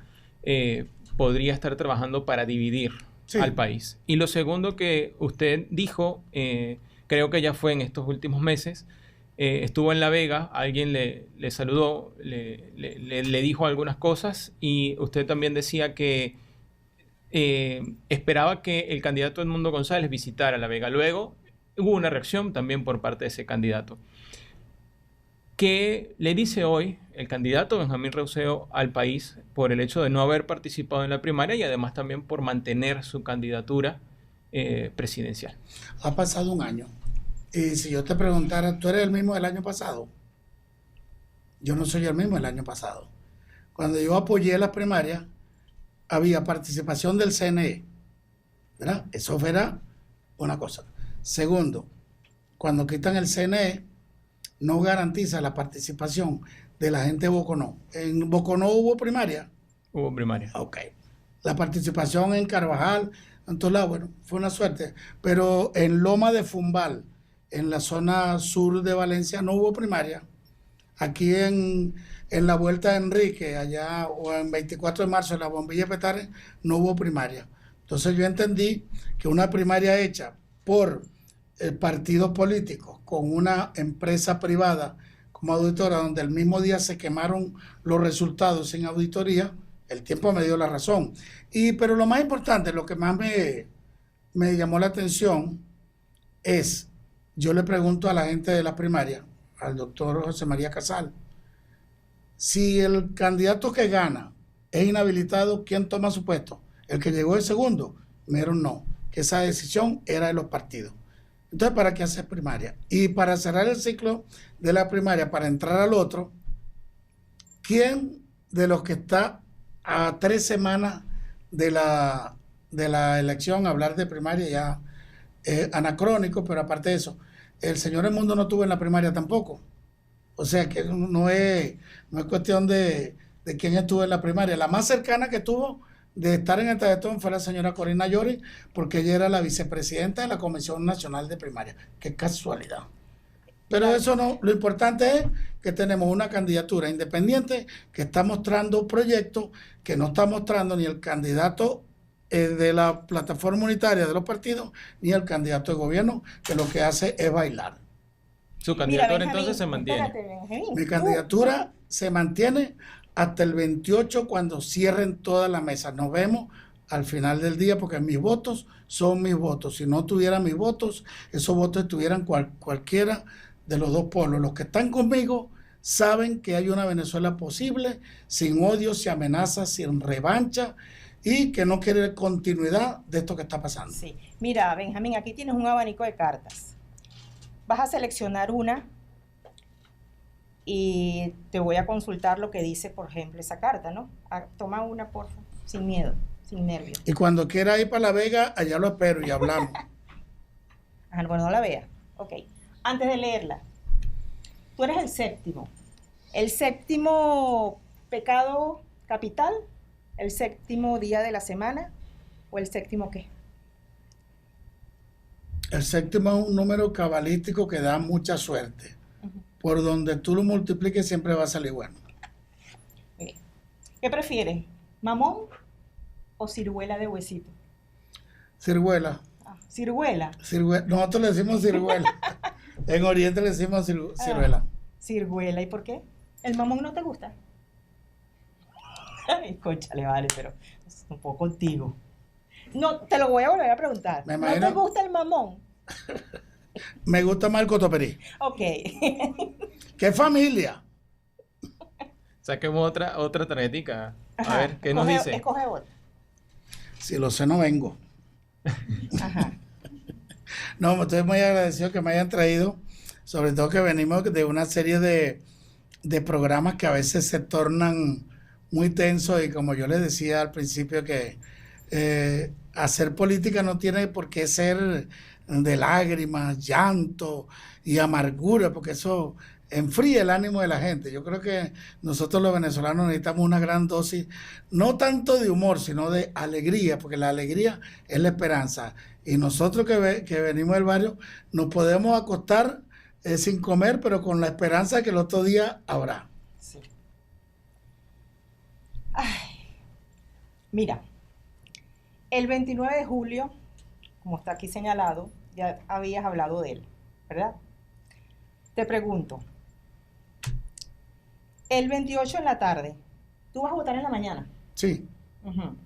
podría estar trabajando para dividir al país. Y lo segundo que usted dijo, creo que ya fue en estos últimos meses, estuvo en La Vega, alguien le saludó, le dijo algunas cosas y usted también decía que esperaba que el candidato Edmundo González visitara La Vega. Luego hubo una reacción también por parte de ese candidato. ¿Qué le dice hoy el candidato Benjamín Reusseo al país por el hecho de no haber participado en la primaria y además también por mantener su candidatura presidencial? Ha pasado un año. Y si yo te preguntara, ¿tú eres el mismo del año pasado? Yo no soy el mismo del año pasado. Cuando yo apoyé las primarias, había participación del CNE, ¿verdad? Eso era una cosa. Segundo, cuando quitan el CNE, no garantiza la participación de la gente de Boconó. ¿En Boconó hubo primaria? Hubo primaria. Ok. La participación en Carvajal, en todos lados, bueno, fue una suerte. Pero en Loma de Fumbal, en la zona sur de Valencia, no hubo primaria. Aquí en la Vuelta de Enrique, allá, o en 24 de marzo, en la Bombilla de Petare, no hubo primaria. Entonces yo entendí que una primaria hecha por partidos políticos con una empresa privada como auditora, donde el mismo día se quemaron los resultados sin auditoría, el tiempo me dio la razón. Pero lo más importante, lo que más me llamó la atención es, yo le pregunto a la gente de la primaria, al doctor José María Casal, si el candidato que gana es inhabilitado, ¿quién toma su puesto? ¿El que llegó de segundo? Me dijeron no, que esa decisión era de los partidos. Entonces, ¿para qué hacer primaria? Y para cerrar el ciclo de la primaria, para entrar al otro, ¿quién de los que está a 3 semanas de la elección, hablar de primaria ya es anacrónico, pero aparte de eso, el señor Edmundo no estuvo en la primaria tampoco? O sea que no es cuestión de quién estuvo en la primaria. La más cercana que tuvo de estar en el tarjetón fue la señora Corina Llori, porque ella era la vicepresidenta de la Comisión Nacional de Primaria. Qué casualidad. Pero eso no, lo importante es que tenemos una candidatura independiente que está mostrando proyectos que no está mostrando ni el candidato de la plataforma unitaria de los partidos, ni el candidato de gobierno, que lo que hace es bailar. Su candidatura Benjamín, entonces se mantiene. espérate, Benjamín. Mi candidatura se mantiene hasta el 28 cuando cierren todas las mesas. Nos vemos al final del día porque mis votos son mis votos. Si no tuviera mis votos, esos votos estuvieran cualquiera de los dos polos. Los que están conmigo saben que hay una Venezuela posible, sin odio, sin amenazas, sin revancha y que no quiere continuidad de esto que está pasando. Sí. Mira, Benjamín, aquí tienes un abanico de cartas. Vas a seleccionar una y te voy a consultar lo que dice, por ejemplo, esa carta, ¿no? Toma una, por favor, sin miedo, sin nervios. Y cuando quiera ir para La Vega, allá lo espero y hablamos. Ajá, bueno, no la vea. Ok. Antes de leerla, tú eres el séptimo. El séptimo pecado capital, el séptimo día de la semana, o el séptimo ¿qué? El séptimo es un número cabalístico que da mucha suerte. Por donde tú lo multipliques siempre va a salir bueno. Okay. ¿Qué prefieres? ¿Mamón o ciruela de huesito? Ciruela. ¿Ciruela? Nosotros le decimos ciruela. En Oriente le decimos ciruela. Ciruela, ¿y por qué? ¿El mamón no te gusta? Ay, cónchale, vale, pero es un poco contigo. No, te lo voy a volver a preguntar. ¿No te gusta el mamón? Me gusta más el cotoperí. Ok. ¿Qué familia? Saquemos otra tarjetica. Ajá. A ver, ¿qué nos dice? Escoge otra. Si lo sé, no vengo. Ajá. No, estoy muy agradecido que me hayan traído, sobre todo que venimos de una serie de programas que a veces se tornan muy tenso y como yo les decía al principio que hacer política no tiene por qué ser de lágrimas, llanto y amargura, porque eso enfría el ánimo de la gente. Yo creo que nosotros los venezolanos necesitamos una gran dosis, no tanto de humor, sino de alegría, porque la alegría es la esperanza. Y nosotros que venimos del barrio nos podemos acostar sin comer, pero con la esperanza de que el otro día habrá. Sí. Ay, mira, el 29 de julio, como está aquí señalado, ya habías hablado de él, ¿verdad? Te pregunto, el 28 en la tarde, ¿tú vas a votar en la mañana? Sí. Uh-huh.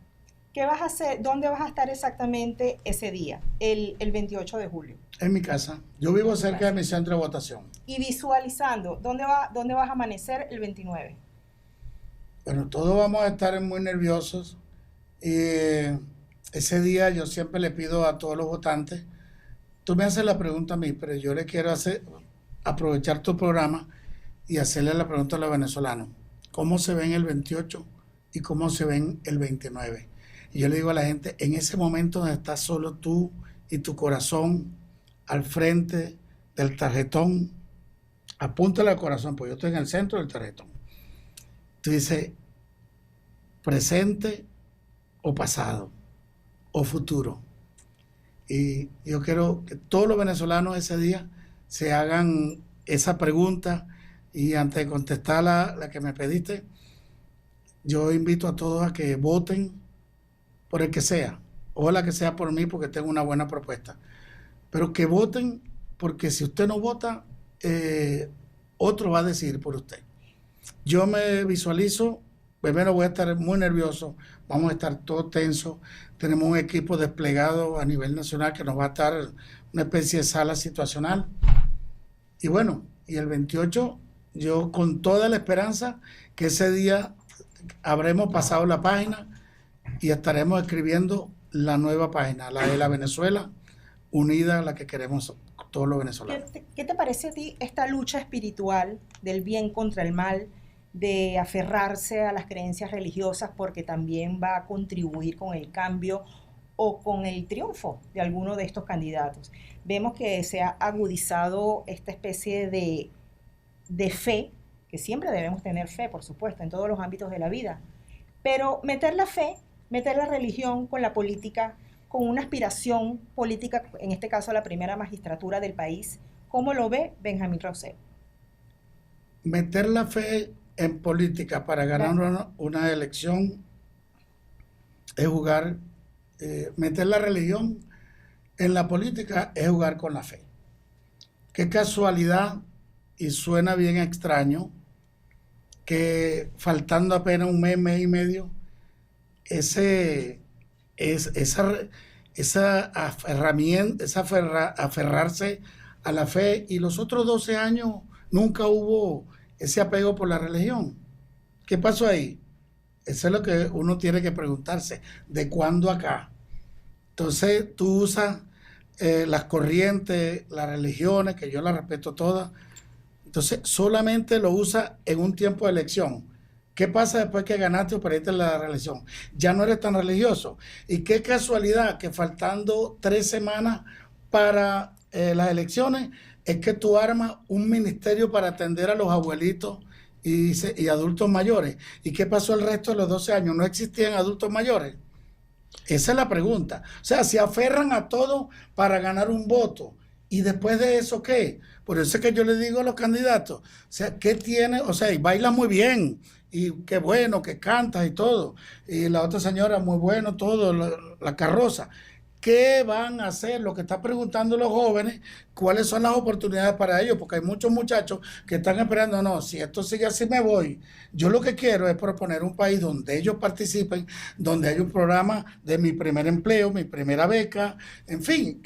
¿Qué vas a hacer? ¿Dónde vas a estar exactamente ese día, el 28 de julio? En mi casa. Yo vivo cerca de mi centro de votación. Y visualizando, ¿dónde vas a amanecer el 29? Bueno, todos vamos a estar muy nerviosos. Ese día yo siempre le pido a todos los votantes, tú me haces la pregunta a mí, pero yo le quiero aprovechar tu programa y hacerle la pregunta a los venezolanos. ¿Cómo se ven el 28 y cómo se ven el 29? Y yo le digo a la gente, en ese momento donde estás solo tú y tu corazón al frente del tarjetón, apúntale al corazón, pues yo estoy en el centro del tarjetón. Tú dices, presente o pasado o futuro. Y yo quiero que todos los venezolanos ese día se hagan esa pregunta y antes de contestar la que me pediste, yo invito a todos a que voten por el que sea, ojalá que sea por mí porque tengo una buena propuesta, pero que voten porque si usted no vota, otro va a decidir por usted. Yo me visualizo, primero voy a estar muy nervioso, vamos a estar todos tensos, tenemos un equipo desplegado a nivel nacional que nos va a estar una especie de sala situacional. Y bueno, y el 28, yo con toda la esperanza que ese día habremos pasado la página y estaremos escribiendo la nueva página, la de la Venezuela unida, la que queremos todos los venezolanos. ¿Qué te parece a ti esta lucha espiritual del bien contra el mal, de aferrarse a las creencias religiosas porque también va a contribuir con el cambio o con el triunfo de alguno de estos candidatos? Vemos que se ha agudizado esta especie de fe, que siempre debemos tener fe, por supuesto, en todos los ámbitos de la vida, pero meter la fe, meter la religión con la política, con una aspiración política, en este caso a la primera magistratura del país, ¿cómo lo ve Benjamín Rousseff? Meter la fe en política para ganar una elección es jugar, meter la religión en la política es jugar con la fe. Qué casualidad, y suena bien extraño, que faltando apenas un mes y medio, aferrarse a la fe, y los otros 12 años nunca hubo ese apego por la religión. ¿Qué pasó ahí? Eso es lo que uno tiene que preguntarse, ¿de cuándo acá? Entonces tú usas las corrientes, las religiones, que yo las respeto todas, entonces solamente lo usas en un tiempo de elección. ¿Qué pasa después que ganaste o perdiste la reelección? Ya no eres tan religioso. Y qué casualidad que faltando 3 semanas para las elecciones es que tú armas un ministerio para atender a los abuelitos y adultos mayores. ¿Y qué pasó el resto de los 12 años? ¿No existían adultos mayores? Esa es la pregunta. O sea, se aferran a todo para ganar un voto. ¿Y después de eso qué? Por eso es que yo le digo a los candidatos, o sea, ¿qué tiene? O sea, y baila muy bien, y qué bueno, que cantas y todo. Y la otra señora, muy bueno, todo, la carroza. ¿Qué van a hacer? Lo que están preguntando los jóvenes, ¿cuáles son las oportunidades para ellos? Porque hay muchos muchachos que están esperando, no, si esto sigue así me voy. Yo lo que quiero es proponer un país donde ellos participen, donde hay un programa de mi primer empleo, mi primera beca, en fin.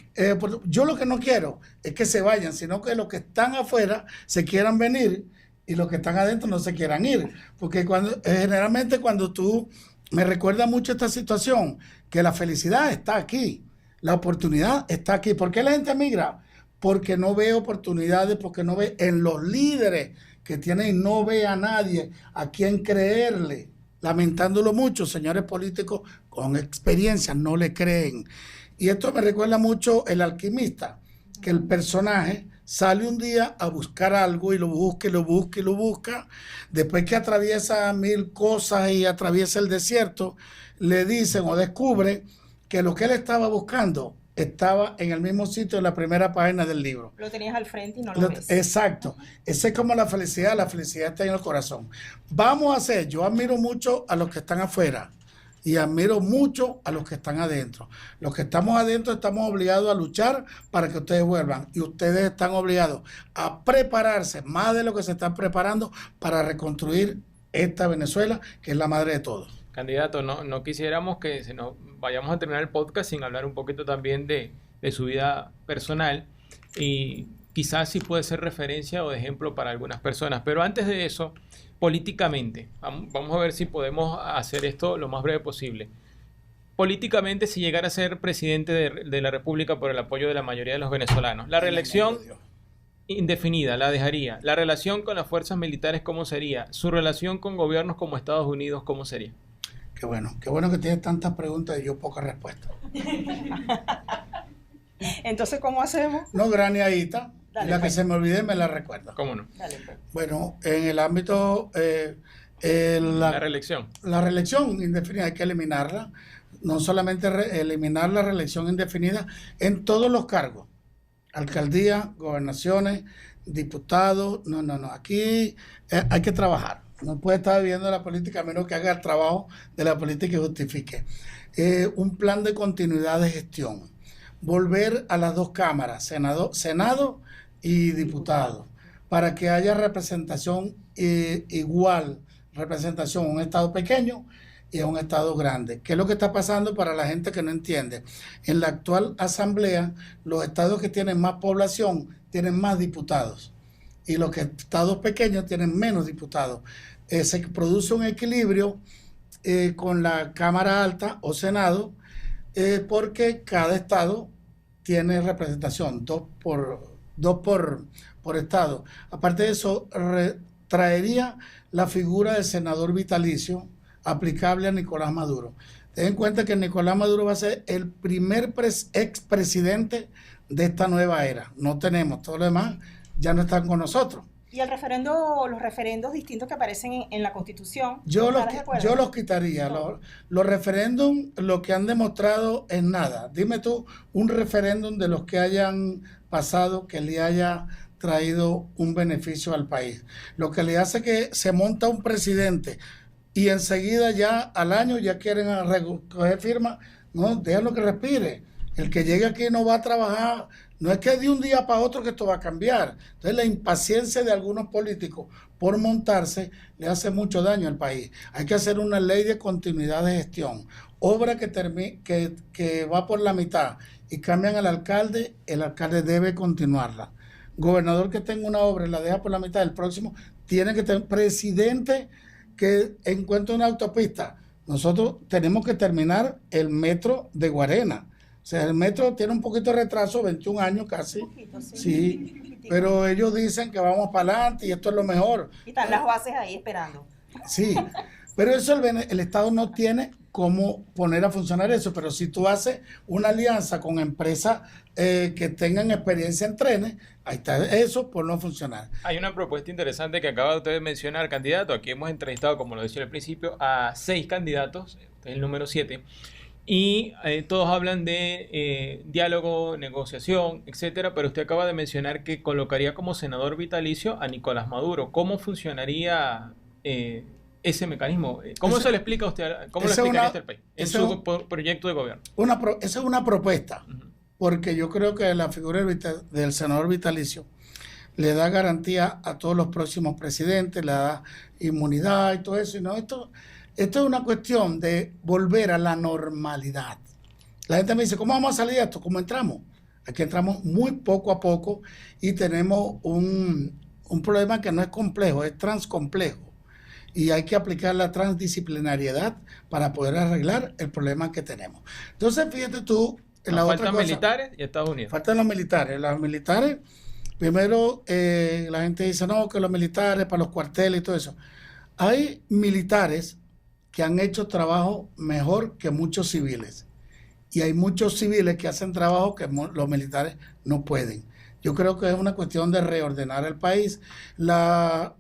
Yo lo que no quiero es que se vayan, sino que los que están afuera se quieran venir y los que están adentro no se quieran ir. Porque generalmente cuando tú... Me recuerda mucho esta situación, que la felicidad está aquí, la oportunidad está aquí. ¿Por qué la gente migra? Porque no ve oportunidades, porque no ve en los líderes que tienen y no ve a nadie a quien creerle. lamentándolo mucho, señores políticos con experiencia no le creen. Y esto me recuerda mucho El Alquimista, que el personaje sale un día a buscar algo y lo busca y lo busca y lo busca. Después que atraviesa 1000 cosas y atraviesa el desierto, le dicen o descubre que lo que él estaba buscando estaba en el mismo sitio en la primera página del libro. Lo tenías al frente y no lo ves. Exacto. Esa es como la felicidad está en el corazón. Vamos a hacer, yo admiro mucho a los que están afuera y admiro mucho a los que están adentro. Los que estamos adentro estamos obligados a luchar para que ustedes vuelvan y ustedes están obligados a prepararse más de lo que se están preparando para reconstruir esta Venezuela que es la madre de todos. Candidato, no quisiéramos que se nos vayamos a terminar el podcast sin hablar un poquito también de su vida personal y quizás sí puede ser referencia o de ejemplo para algunas personas. Pero antes de eso, políticamente, vamos a ver si podemos hacer esto lo más breve posible. Políticamente, si llegara a ser presidente de la República por el apoyo de la mayoría de los venezolanos, la reelección indefinida la dejaría. La relación con las fuerzas militares, ¿cómo sería? Su relación con gobiernos como Estados Unidos, ¿cómo sería? Qué bueno que tienes tantas preguntas y yo pocas respuestas. Entonces, ¿cómo hacemos? No, graneadita. Dale, la pues. que se me olvide me la recuerda. ¿Cómo no? Dale, pues. Bueno, en el ámbito La reelección. La reelección indefinida hay que eliminarla. No solamente eliminar la reelección indefinida en todos los cargos. Alcaldía, gobernaciones, diputados. No. Aquí hay que trabajar. No puede estar viviendo la política a menos que haga el trabajo de la política y justifique. Un plan de continuidad de gestión. Volver a las dos cámaras, Senado y diputados, para que haya representación igual, representación en un estado pequeño y en un estado grande. ¿Qué es lo que está pasando para la gente que no entiende? En la actual asamblea, los estados que tienen más población tienen más diputados y los estados pequeños tienen menos diputados. Se produce un equilibrio con la Cámara Alta o Senado porque cada estado tiene representación, dos por estado. Aparte de eso, traería la figura del senador vitalicio aplicable a Nicolás Maduro. Ten en cuenta que Nicolás Maduro va a ser el primer expresidente de esta nueva era. No tenemos, todos los demás ya no están con nosotros. Y el referendo, los referendos distintos que aparecen en la Constitución. Yo los quitaría. No. Los referéndums, lo que han demostrado es nada. Dime tú un referéndum de los que hayan pasado que le haya traído un beneficio al país. Lo que le hace que se monta un presidente y enseguida ya al año ya quieren recoger firmas. No, déjalo que respire. El que llegue aquí no va a trabajar. No es que de un día para otro que esto va a cambiar. Entonces la impaciencia de algunos políticos por montarse le hace mucho daño al país. Hay que hacer una ley de continuidad de gestión. Obra que va por la mitad y cambian al alcalde, el alcalde debe continuarla. Gobernador que tenga una obra y la deja por la mitad, el próximo tiene que tener presidente que encuentre una autopista. Nosotros tenemos que terminar el metro de Guarena. O sea, el metro tiene un poquito de retraso, 21 años casi. Poquito, Sí, pero ellos dicen que vamos para adelante y esto es lo mejor. Y están las bases ahí esperando. Sí, pero eso el Estado no tiene cómo poner a funcionar eso. Pero si tú haces una alianza con empresas que tengan experiencia en trenes, ahí está eso por no funcionar. Hay una propuesta interesante que acaba usted de mencionar, candidato. Aquí hemos entrevistado, como lo decía al principio, a 6 candidatos, este es el número 7. Y todos hablan de diálogo, negociación, etcétera, pero usted acaba de mencionar que colocaría como senador vitalicio a Nicolás Maduro. ¿Cómo funcionaría ese mecanismo? ¿Cómo se le explica a usted? ¿Cómo lo explicaría usted al país en su proyecto de gobierno? Esa es una propuesta, porque yo creo que la figura del senador vitalicio le da garantía a todos los próximos presidentes, le da inmunidad y todo eso. Y no, esto es una cuestión de volver a la normalidad. La gente me dice, ¿cómo vamos a salir de esto? ¿Cómo entramos? Aquí entramos muy poco a poco y tenemos un problema que no es complejo, es transcomplejo. Y hay que aplicar la transdisciplinariedad para poder arreglar el problema que tenemos. Entonces, fíjate tú, faltan militares y Estados Unidos. Faltan los militares. Los militares, primero la gente dice, no, que los militares para los cuarteles y todo eso. Hay militares que han hecho trabajo mejor que muchos civiles. Y hay muchos civiles que hacen trabajo que los militares no pueden. Yo creo que es una cuestión de reordenar el país. La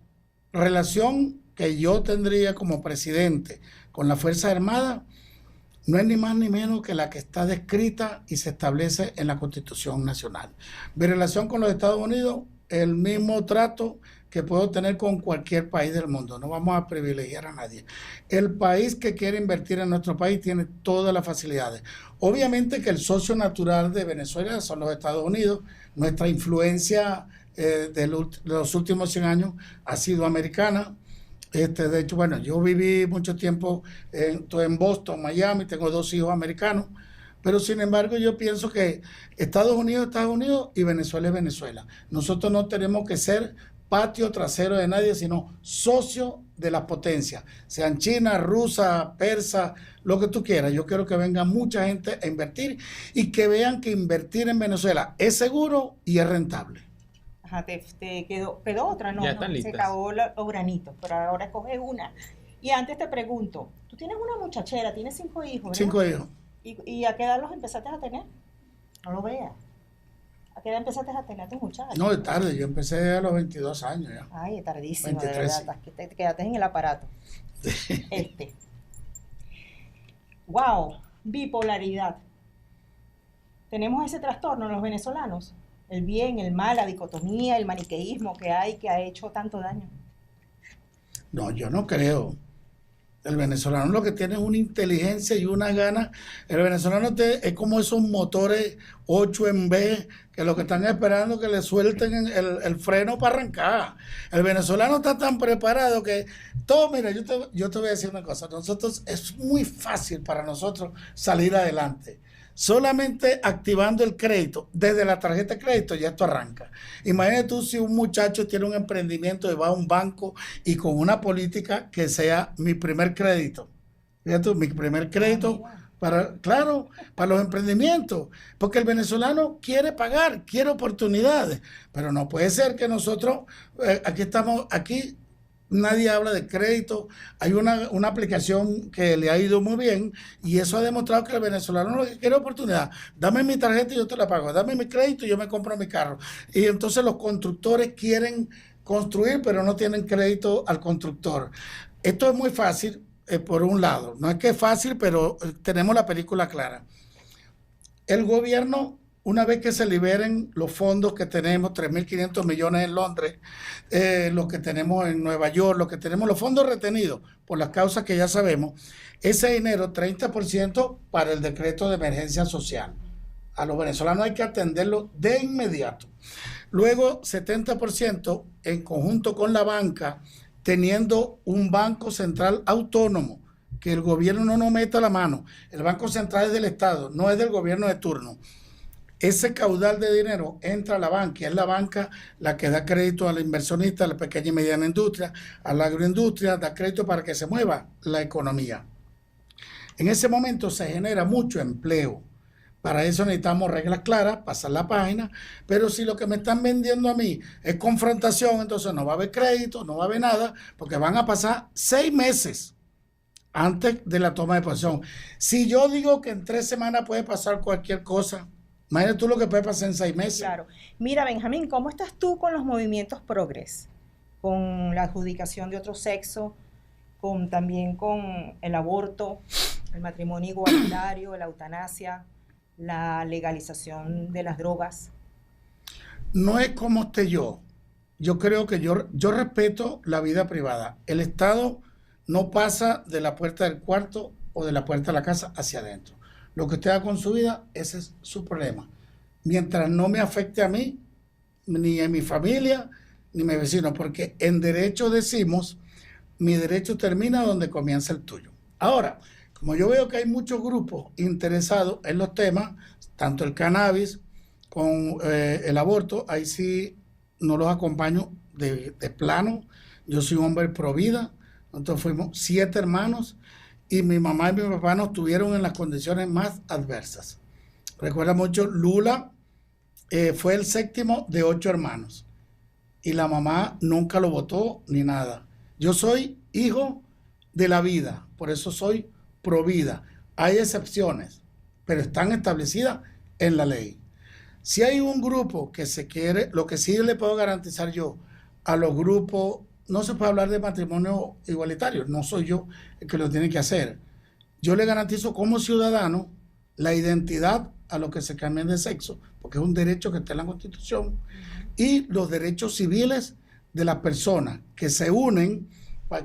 relación que yo tendría como presidente con las Fuerzas Armadas no es ni más ni menos que la que está descrita y se establece en la Constitución Nacional. Mi relación con los Estados Unidos es el mismo trato que puedo tener con cualquier país del mundo. No vamos a privilegiar a nadie. El país que quiere invertir en nuestro país tiene todas las facilidades. Obviamente que el socio natural de Venezuela son los Estados Unidos. Nuestra influencia de los últimos 100 años ha sido americana. De hecho, bueno, yo viví mucho tiempo en Boston, Miami, tengo 2 hijos americanos, pero sin embargo yo pienso que Estados Unidos es Estados Unidos y Venezuela es Venezuela. Nosotros no tenemos que ser patio trasero de nadie, sino socio de las potencias, sean China, rusa, persa, lo que tú quieras. Yo quiero que venga mucha gente a invertir y que vean que invertir en Venezuela es seguro y es rentable. Ajá, te quedó otra, no, Ya están listas. se acabó los granitos, pero ahora coge una. Y antes te pregunto, tú tienes una muchachera, tienes 5 hijos, ¿verdad? 5 hijos. ¿Y a qué edad los empezaste a tener? No lo veas. ¿A qué edad empezaste a tener a tus muchachos? No, es tarde, yo empecé a los 22 años ya. Ay, es tardísimo, 23, de verdad, que te quedaste en el aparato. Wow, bipolaridad. Tenemos ese trastorno los venezolanos, el bien, el mal, la dicotomía, el maniqueísmo que ha hecho tanto daño. No, yo no creo. El venezolano lo que tiene es una inteligencia y una gana. El venezolano es como esos motores 8 en B, que lo que están esperando que le suelten el freno para arrancar. El venezolano está tan preparado que todo, mira, yo te voy a decir una cosa. Nosotros, es muy fácil para nosotros salir adelante. Solamente activando el crédito, desde la tarjeta de crédito ya esto arranca. Imagínate tú si un muchacho tiene un emprendimiento y va a un banco y con una política que sea mi primer crédito. Fíjate tú, mi primer crédito para los emprendimientos, porque el venezolano quiere pagar, quiere oportunidades, pero no puede ser que nosotros, aquí nadie habla de crédito. Hay una aplicación que le ha ido muy bien y eso ha demostrado que el venezolano lo que quiere oportunidad. Dame mi tarjeta y yo te la pago. Dame mi crédito y yo me compro mi carro. Y entonces los constructores quieren construir, pero no tienen crédito al constructor. Esto es muy fácil, por un lado. No es que es fácil, pero tenemos la película clara. El gobierno, una vez que se liberen los fondos que tenemos, 3.500 millones en Londres, los que tenemos en Nueva York, los que tenemos los fondos retenidos por las causas que ya sabemos, ese dinero, 30% para el decreto de emergencia social. A los venezolanos hay que atenderlo de inmediato. Luego, 70% en conjunto con la banca, teniendo un banco central autónomo, que el gobierno no nos meta la mano. El Banco Central es del Estado, no es del gobierno de turno. Ese caudal de dinero entra a la banca y es la banca la que da crédito al inversionista, a la pequeña y mediana industria, a la agroindustria, da crédito para que se mueva la economía. En ese momento se genera mucho empleo. Para eso necesitamos reglas claras, pasar la página, pero si lo que me están vendiendo a mí es confrontación, entonces no va a haber crédito, no va a haber nada, porque van a pasar 6 meses antes de la toma de posesión. Si yo digo que en 3 semanas puede pasar cualquier cosa, imagínate tú lo que puede pasar en 6 meses. Claro. Mira, Benjamín, ¿cómo estás tú con los movimientos progres? Con la adjudicación de otro sexo, también con el aborto, el matrimonio igualitario, la eutanasia, la legalización de las drogas. No es como esté yo. Yo creo que yo respeto la vida privada. El Estado no pasa de la puerta del cuarto o de la puerta de la casa hacia adentro. Lo que usted haga con su vida, ese es su problema. Mientras no me afecte a mí, ni a mi familia, ni a mi vecino, porque en derecho decimos, mi derecho termina donde comienza el tuyo. Ahora, como yo veo que hay muchos grupos interesados en los temas, tanto el cannabis con el aborto, ahí sí no los acompaño de plano. Yo soy un hombre pro vida. Nosotros fuimos 7 hermanos y mi mamá y mi papá nos tuvieron en las condiciones más adversas. Recuerda mucho, Lula fue el 7º de 8 hermanos y la mamá nunca lo votó ni nada. Yo soy hijo de la vida. Por eso soy pro vida. Hay excepciones, pero están establecidas en la ley. Si hay un grupo que se quiere, lo que sí le puedo garantizar yo a los grupos, no se puede hablar de matrimonio igualitario, no soy yo el que lo tiene que hacer. Yo le garantizo como ciudadano la identidad a los que se cambien de sexo, porque es un derecho que está en la Constitución, y los derechos civiles de las personas que se unen,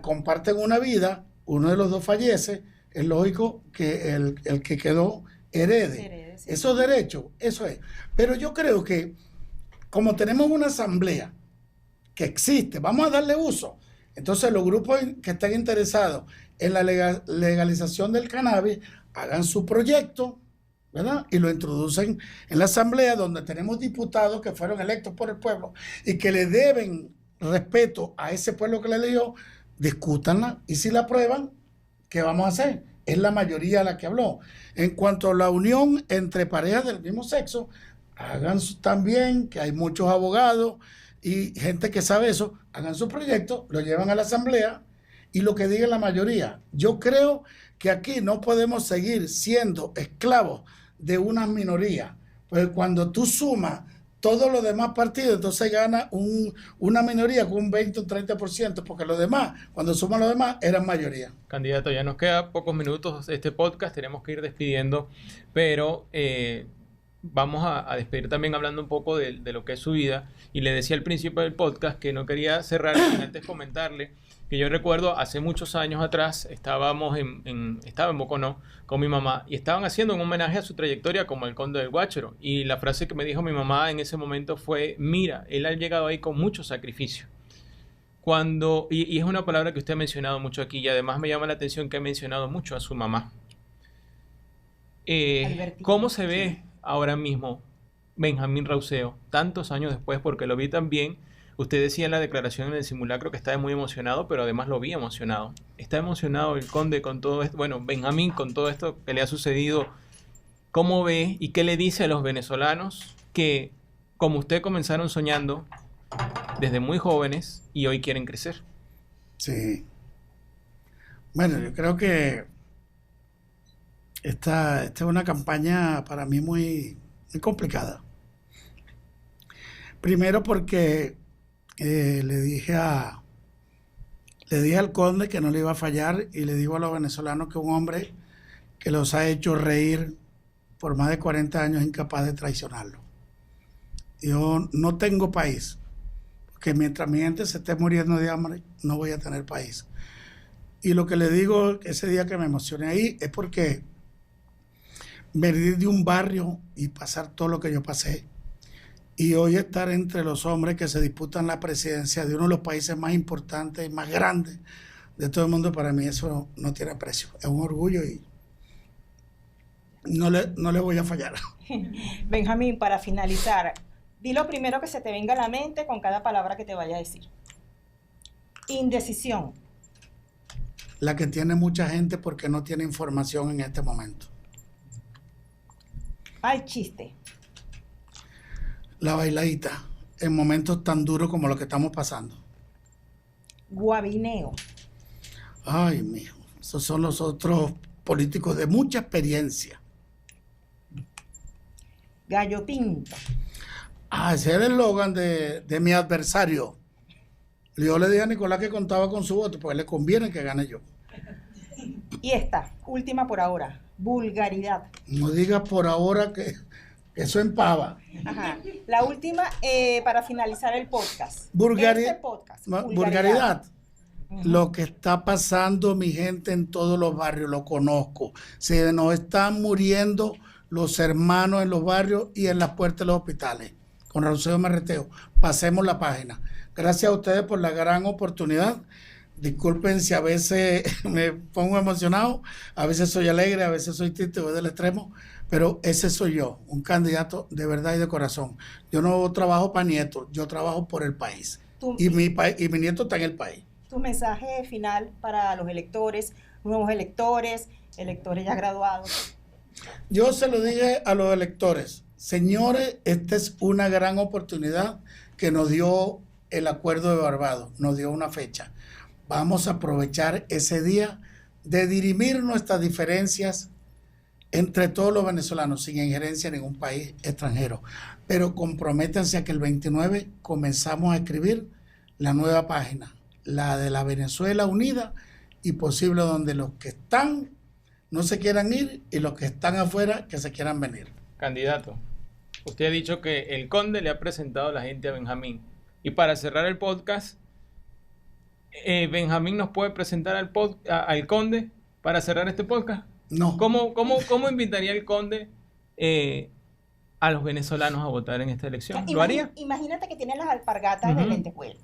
comparten una vida, uno de los dos fallece, es lógico que el que quedó herede. Sí. Esos derechos, eso es. Pero yo creo que como tenemos una asamblea que existe, vamos a darle uso. Entonces los grupos que estén interesados en la legalización del cannabis hagan su proyecto, ¿verdad? Y lo introducen en la asamblea donde tenemos diputados que fueron electos por el pueblo y que le deben respeto a ese pueblo que le eligió, discútanla y si la aprueban, ¿qué vamos a hacer? Es la mayoría la que habló. En cuanto a la unión entre parejas del mismo sexo, hagan también, que hay muchos abogados y gente que sabe eso, hagan su proyecto, lo llevan a la asamblea y lo que diga la mayoría. Yo creo que aquí no podemos seguir siendo esclavos de una minoría, pues cuando tú sumas todos los demás partidos, entonces gana una minoría con un 20 o un 30%, porque los demás, cuando suman los demás, eran mayoría. Candidato, ya nos queda pocos minutos de este podcast, tenemos que ir despidiendo, pero vamos a despedir también hablando un poco de lo que es su vida. Y le decía al principio del podcast que no quería cerrar sin antes comentarle que yo recuerdo hace muchos años atrás, estaba en Boconó con mi mamá y estaban haciendo un homenaje a su trayectoria como el Conde del Guácharo. Y la frase que me dijo mi mamá en ese momento fue: mira, él ha llegado ahí con mucho sacrificio. Y es una palabra que usted ha mencionado mucho aquí y además me llama la atención que ha mencionado mucho a su mamá. ¿Cómo se ve ahora mismo Benjamín Rauseo, tantos años después? Porque lo vi también, usted decía en la declaración en el simulacro que estaba muy emocionado, pero además lo vi emocionado. ¿Está emocionado el conde con todo esto? Bueno, Benjamín, con todo esto que le ha sucedido, ¿cómo ve y qué le dice a los venezolanos que, como usted, comenzaron soñando desde muy jóvenes y hoy quieren crecer? Sí. Bueno, yo creo que esta es una campaña para mí muy complicada. Primero porque le dije al conde que no le iba a fallar y le digo a los venezolanos que un hombre que los ha hecho reír por más de 40 años es incapaz de traicionarlo. Yo no tengo país, porque mientras mi gente se esté muriendo de hambre, no voy a tener país. Y lo que le digo ese día que me emocioné ahí es porque venir de un barrio y pasar todo lo que yo pasé y hoy estar entre los hombres que se disputan la presidencia de uno de los países más importantes y más grandes de todo el mundo, para mí eso no tiene precio. Es un orgullo y no le voy a fallar. Benjamín, para finalizar, di lo primero que se te venga a la mente con cada palabra que te vaya a decir. Indecisión. La que tiene mucha gente porque no tiene información en este momento. Ay, chiste. La bailadita en momentos tan duros como los que estamos pasando. Guabineo. Ay, mijo, esos son los otros políticos de mucha experiencia. Gallo pinto. Ah, ese era el eslogan de mi adversario. Yo le dije a Nicolás que contaba con su voto, pues le conviene que gane yo. Y esta, última por ahora, vulgaridad. No digas por ahora que eso empava. Ajá. La última para finalizar el podcast. Vulgaridad. Lo que está pasando, mi gente, en todos los barrios, lo conozco. Se nos están muriendo los hermanos en los barrios y en las puertas de los hospitales. Con Rauseo Merreteo. Pasemos la página. Gracias a ustedes por la gran oportunidad. Disculpen si a veces me pongo emocionado, a veces soy alegre, a veces soy triste, voy del extremo, pero ese soy yo, un candidato de verdad y de corazón. Yo no trabajo para nietos, yo trabajo por el país. Y mi nieto está en el país. Tu mensaje final para los electores, nuevos electores, electores ya graduados. Yo se lo dije a los electores, señores, esta es una gran oportunidad que nos dio el acuerdo de Barbados, nos dio una fecha. vamos a aprovechar ese día de dirimir nuestras diferencias entre todos los venezolanos, sin injerencia en ningún país extranjero. Pero comprométanse a que el 29 comenzamos a escribir la nueva página, la de la Venezuela unida y posible donde los que están no se quieran ir y los que están afuera que se quieran venir. Candidato, usted ha dicho que el Conde le ha presentado a la gente a Benjamín. Y para cerrar el podcast, Benjamín nos puede presentar al Conde para cerrar este podcast. No. ¿Cómo invitaría el Conde a los venezolanos a votar en esta elección? ¿Lo haría? Imagínate que tiene las alpargatas de lentejuela.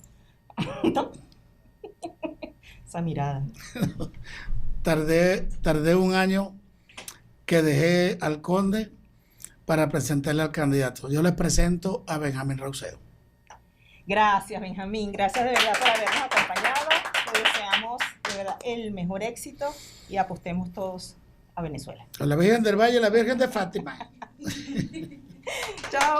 ¿No? Esa mirada. Tardé un año que dejé al Conde para presentarle al candidato. Yo les presento a Benjamín Raucedo. Gracias, Benjamín. Gracias de verdad por habernos acompañado. Le deseamos de verdad el mejor éxito y apostemos todos a Venezuela. Con la Virgen del Valle y la Virgen de Fátima. Chao.